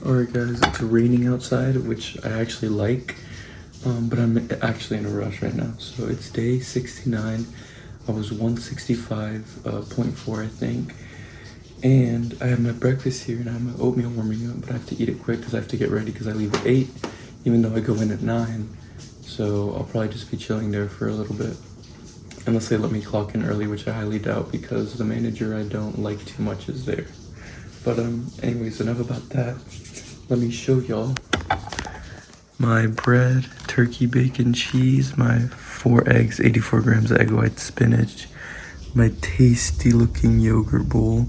Alright guys, it's raining outside, which I actually like, but I'm actually in a rush right now. So it's day 69, I was 165.4 I think, and I have my breakfast here and I have my oatmeal warming up, but I have to eat it quick because I have to get ready because I leave at 8, even though I go in at 9, so I'll probably just be chilling there for a little bit. Unless they let me clock in early, which I highly doubt because the manager I don't like too much is there. But anyways, enough about that. Let me show y'all my bread, turkey, bacon, cheese, my 4 eggs, 84 grams of egg white spinach, my tasty looking yogurt bowl,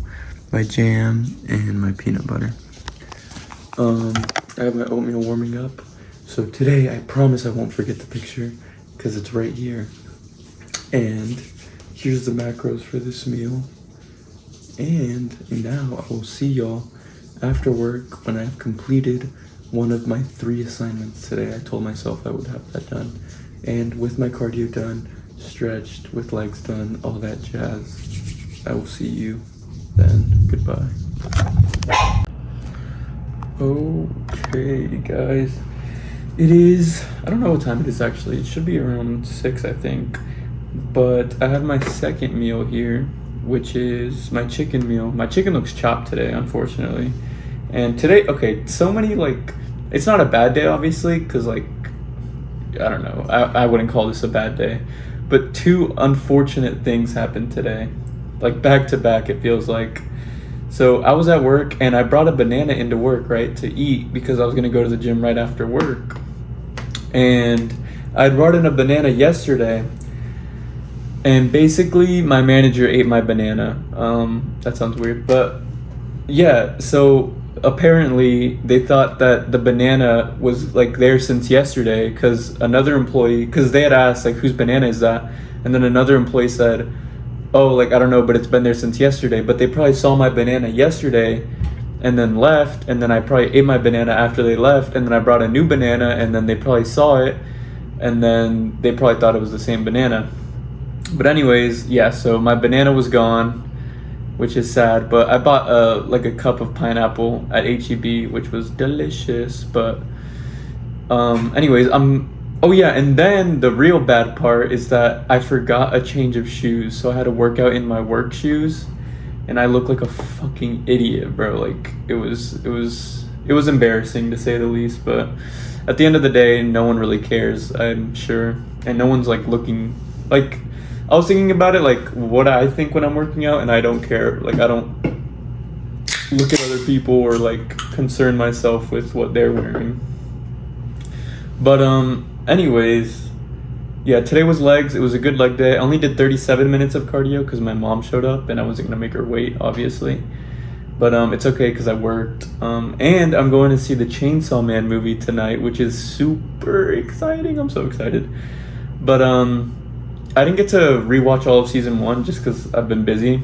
my jam, and my peanut butter. I have my oatmeal warming up. So today, I promise I won't forget the picture because it's right here. And here's the macros for this meal. And now I will see y'all after work when I've completed one of my 3 assignments today. I told myself I would have that done. And with my cardio done, stretched, with legs done, all that jazz. I will see you then. Goodbye. Okay, guys. It is, I don't know what time it is actually. It should be around 6, I think. But I have my second meal here, which is my chicken meal. My chicken looks chopped today, unfortunately. And today, okay, so many, like, it's not a bad day, obviously, because, like, I don't know, I wouldn't call this a bad day. But 2 unfortunate things happened today. Like, back to back, it feels like. So I was at work, and I brought a banana into work, right, to eat, because I was going to go to the gym right after work. And I brought in a banana yesterday. And basically, my manager ate my banana. That sounds weird, but yeah, so apparently they thought that the banana was like there since yesterday because another employee, because they had asked like, whose banana is that? And then another employee said, oh, like, I don't know, but it's been there since yesterday. But they probably saw my banana yesterday and then left. And then I probably ate my banana after they left. And then I brought a new banana and then they probably saw it. And then they probably thought it was the same banana. But anyways, yeah, so my banana was gone, which is sad, but I bought like a cup of pineapple at H-E-B, which was delicious. But anyways, oh yeah, and then the real bad part is that I forgot a change of shoes, so I had to work out in my work shoes, and I look like a fucking idiot, bro. Like, it was embarrassing to say the least, but at the end of the day, no one really cares, I'm sure, and no one's like looking, like, I was thinking about it, like, what I think when I'm working out, and I don't care. Like, I don't look at other people or, like, concern myself with what they're wearing. But, anyways, yeah, today was legs. It was a good leg day. I only did 37 minutes of cardio because my mom showed up, and I wasn't going to make her wait, obviously. But, it's okay because I worked. And I'm going to see the Chainsaw Man movie tonight, which is super exciting. I'm so excited. But, I didn't get to rewatch all of season 1 just because I've been busy,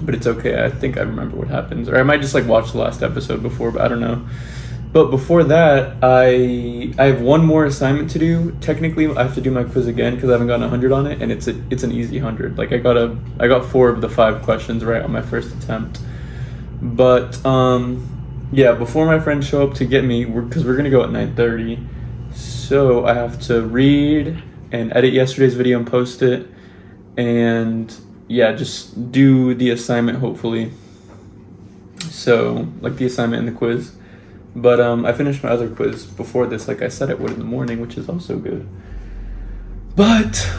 but it's okay. I think I remember what happens, or I might just like watch the last episode before, but I don't know. But before that, I have one more assignment to do. Technically, I have to do my quiz again because I haven't gotten 100 on it, and it's an easy 100. Like, I got 4 of the 5 questions right on my first attempt. But yeah, before my friends show up to get me, because we're gonna go at 9:30, so I have to read and edit yesterday's video and post it, and yeah, just do the assignment hopefully. So, like the assignment and the quiz. But I finished my other quiz before this, like I said it would in the morning, which is also good. But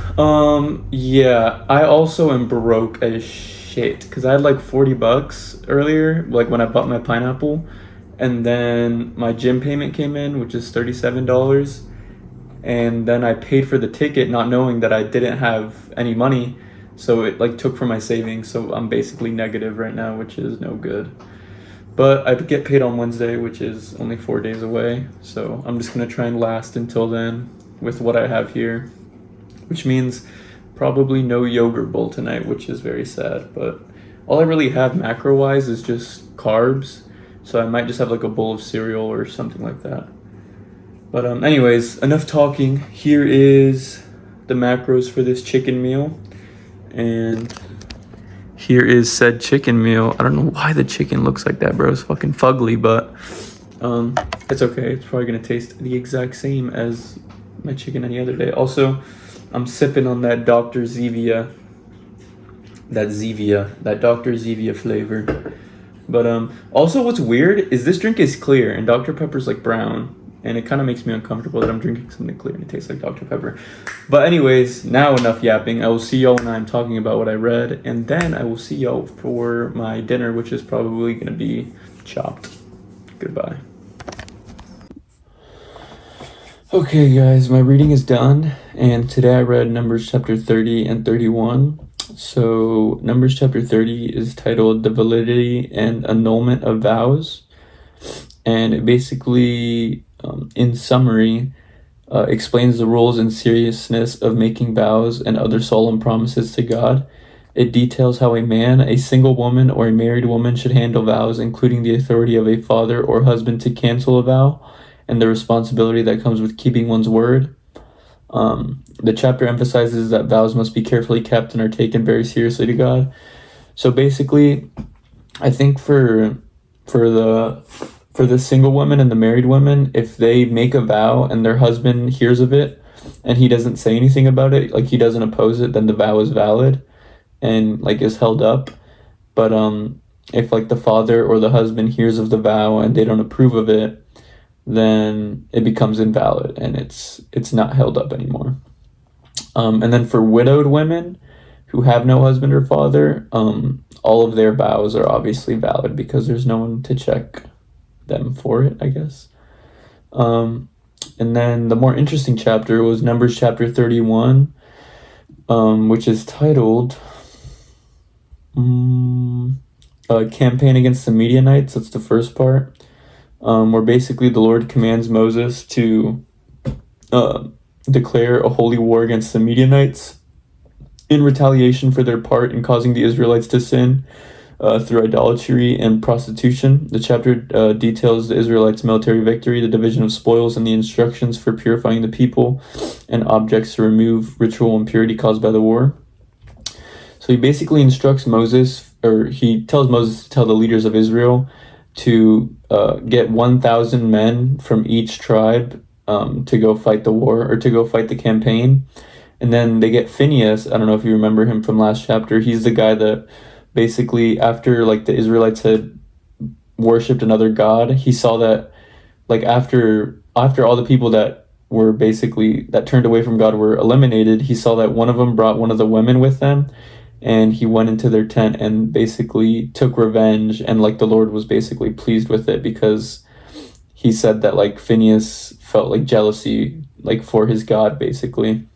yeah, I also am broke as shit because I had like $40 earlier, like when I bought my pineapple, and then my gym payment came in, which is $37. And then I paid for the ticket not knowing that I didn't have any money, so it like took from my savings, so I'm basically negative right now, which is no good. But I get paid on Wednesday, which is only 4 days away, so I'm just gonna try and last until then with what I have here, which means probably no yogurt bowl tonight, which is very sad. But all I really have macro wise is just carbs, so I might just have like a bowl of cereal or something like that. But anyways, enough talking. Here is the macros for this chicken meal. And here is said chicken meal. I don't know why the chicken looks like that, bro. It's fucking fugly, but It's okay. It's probably gonna taste the exact same as my chicken any other day. Also, I'm sipping on that Dr. Zevia. That Dr. Zevia flavor. But also what's weird is this drink is clear and Dr. Pepper's like brown. And it kind of makes me uncomfortable that I'm drinking something clear and it tastes like Dr. Pepper. But anyways, now enough yapping. I will see y'all when I'm talking about what I read. And then I will see y'all for my dinner, which is probably going to be chopped. Goodbye. Okay, guys, my reading is done. And today I read Numbers chapter 30 and 31. So Numbers chapter 30 is titled The Validity and Annulment of Vows. And it basically, in summary, explains the rules and seriousness of making vows and other solemn promises to God. It details how a man, a single woman, or a married woman should handle vows, including the authority of a father or husband to cancel a vow, and the responsibility that comes with keeping one's word. The chapter emphasizes that vows must be carefully kept and are taken very seriously to God. So basically, I think for the single woman and the married woman, if they make a vow and their husband hears of it and he doesn't say anything about it, like he doesn't oppose it, then the vow is valid and like is held up. But if like the father or the husband hears of the vow and they don't approve of it, then it becomes invalid and it's not held up anymore. And then for widowed women who have no husband or father, all of their vows are obviously valid because there's no one to check them for it, I guess. And then the more interesting chapter was Numbers chapter 31, which is titled Campaign Against the Midianites. That's the first part, where basically the Lord commands Moses to declare a holy war against the Midianites in retaliation for their part in causing the Israelites to sin through idolatry and prostitution. The chapter details the Israelites' military victory, the division of spoils, and the instructions for purifying the people and objects to remove ritual impurity caused by the war. So he basically instructs Moses, or he tells Moses to tell the leaders of Israel to get 1,000 men from each tribe to go fight the war, or to go fight the campaign. And then they get Phineas. I don't know if you remember him from last chapter. He's the guy that basically, after like the Israelites had worshipped another god, he saw that like after all the people that were basically that turned away from God were eliminated, he saw that one of them brought one of the women with them, and he went into their tent and basically took revenge. And like the Lord was basically pleased with it because he said that like Phineas felt like jealousy like for his God basically.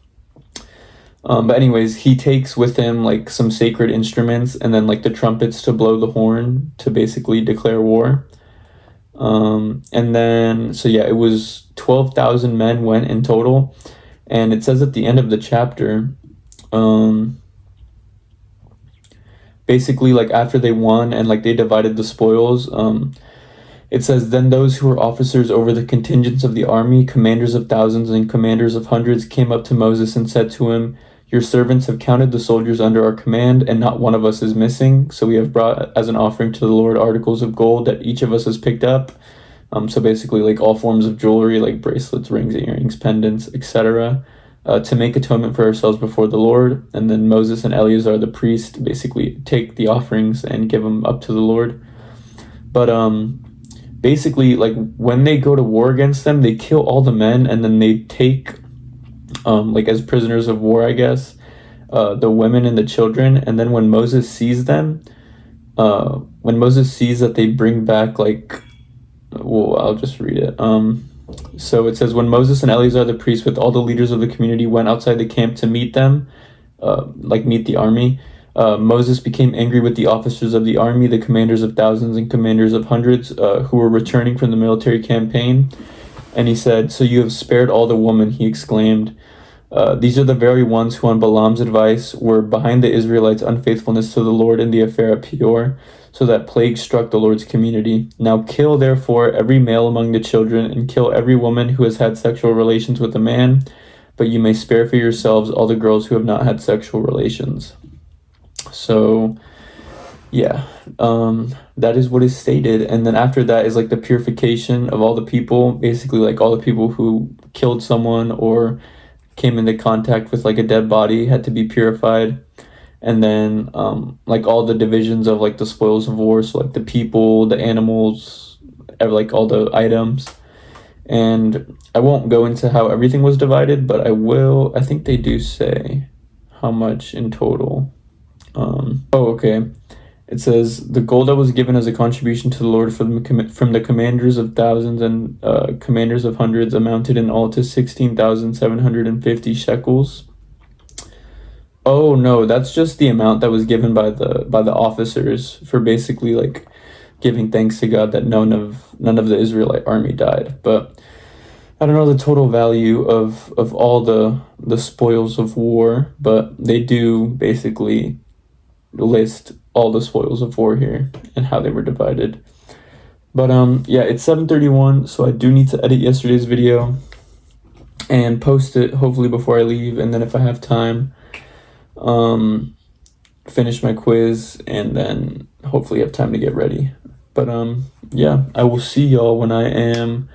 But anyways, he takes with him like some sacred instruments and then like the trumpets to blow the horn to basically declare war. And then, so yeah, it was 12,000 men went in total. And it says at the end of the chapter, basically like after they won and like they divided the spoils, it says, then those who were officers over the contingents of the army, commanders of thousands and commanders of hundreds, came up to Moses and said to him, your servants have counted the soldiers under our command, and not one of us is missing. So we have brought as an offering to the Lord articles of gold that each of us has picked up. So basically like all forms of jewelry, like bracelets, rings, earrings, pendants, etc., to make atonement for ourselves before the Lord. And then Moses and Eleazar, the priest, basically take the offerings and give them up to the Lord. But basically, like when they go to war against them, they kill all the men, and then they take like as prisoners of war, I guess, the women and the children. And then when Moses sees them, when Moses sees that they bring back like, well, I'll just read it. So it says, when Moses and Eleazar the priest with all the leaders of the community went outside the camp to meet them, like meet the army, Moses became angry with the officers of the army, the commanders of thousands and commanders of hundreds, who were returning from the military campaign. And he said, so you have spared all the women, he exclaimed. These are the very ones who on Balaam's advice were behind the Israelites' unfaithfulness to the Lord in the affair at Peor, so that plague struck the Lord's community. Now kill, therefore, every male among the children, and kill every woman who has had sexual relations with a man, but you may spare for yourselves all the girls who have not had sexual relations. So yeah, that is what is stated. And then after that is like the purification of all the people, basically like all the people who killed someone or came into contact with like a dead body had to be purified. And then like all the divisions of like the spoils of war, so like the people, the animals, like all the items. And I won't go into how everything was divided, but I think they do say how much in total. Oh, okay. It says the gold that was given as a contribution to the Lord from the commanders of thousands and commanders of hundreds amounted in all to 16,750 shekels. Oh no, that's just the amount that was given by the officers for basically like giving thanks to God that none of the Israelite army died. But I don't know the total value of all the spoils of war, but they do basically list all the spoils of war here and how they were divided. But yeah, it's 7:31, so I do need to edit yesterday's video and post it hopefully before I leave, and then if I have time, finish my quiz and then hopefully have time to get ready. But yeah, I will see y'all when I am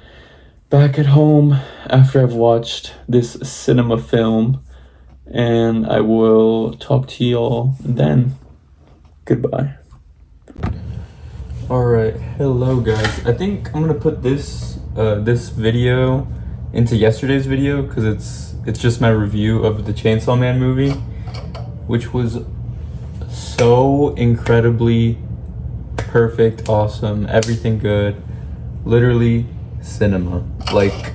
back at home after I've watched this cinema film, and I will talk to y'all then. Goodbye. All right, hello guys. I think I'm gonna put this this video into yesterday's video because it's just my review of the Chainsaw Man movie, which was so incredibly perfect, awesome, everything good, literally cinema. Like,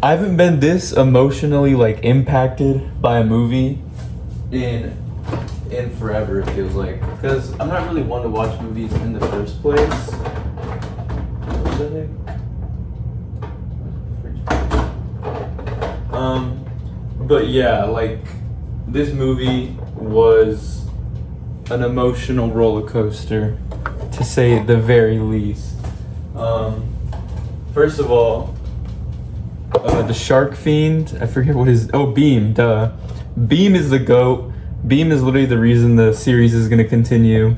I haven't been this emotionally like impacted by a movie in forever, it feels like, because I'm not really one to watch movies in the first place. What the heck? But yeah, like, this movie was an emotional roller coaster, to say the very least. First of all, the shark fiend, I forget what his, Beam, duh. Beam is the GOAT. Beam is literally the reason the series is gonna continue.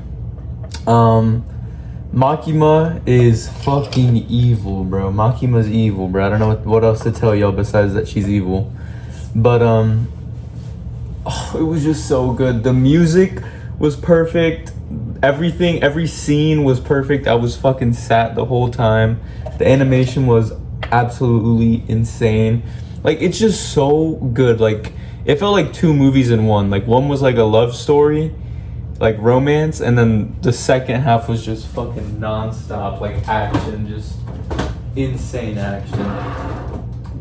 Makima is fucking evil, bro. Makima's evil, bro. I don't know what else to tell y'all besides that she's evil. But it was just so good. The music was perfect. Everything, every scene was perfect. I was fucking sat the whole time. The animation was absolutely insane. Like, it's just so good. Like, it felt like two movies in one. Like, one was like a love story, like romance, and then the second half was just fucking non-stop, like action, just insane action.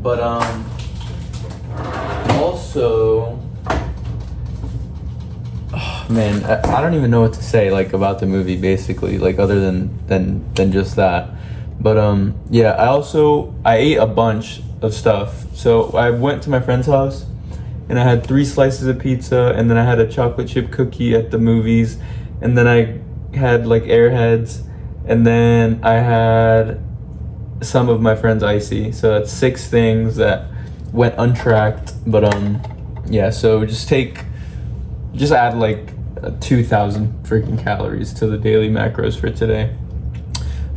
But also, man, I don't even know what to say like about the movie, basically, like other than just that. But yeah, I ate a bunch of stuff. So I went to my friend's house and I had 3 slices of pizza, and then I had a chocolate chip cookie at the movies, and then I had like Airheads, and then I had some of my friend's icy. So that's 6 things that went untracked. But yeah, so just add like 2,000 freaking calories to the daily macros for today.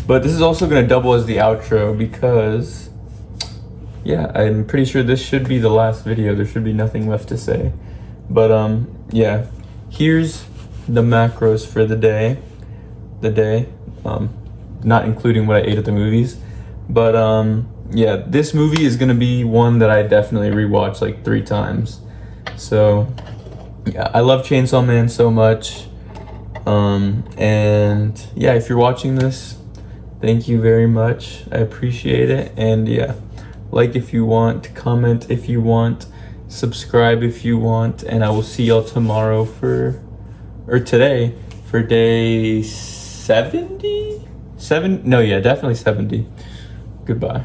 But this is also gonna double as the outro because, yeah, I'm pretty sure this should be the last video. There should be nothing left to say. But yeah, here's the macros for the day. Not including what I ate at the movies. But yeah, this movie is gonna be one that I definitely rewatch like 3 times. So yeah, I love Chainsaw Man so much. And yeah, if you're watching this, thank you very much. I appreciate it. And yeah, like if you want, comment if you want, subscribe if you want, and I will see y'all tomorrow today for day 70? No, yeah, definitely 70. Goodbye.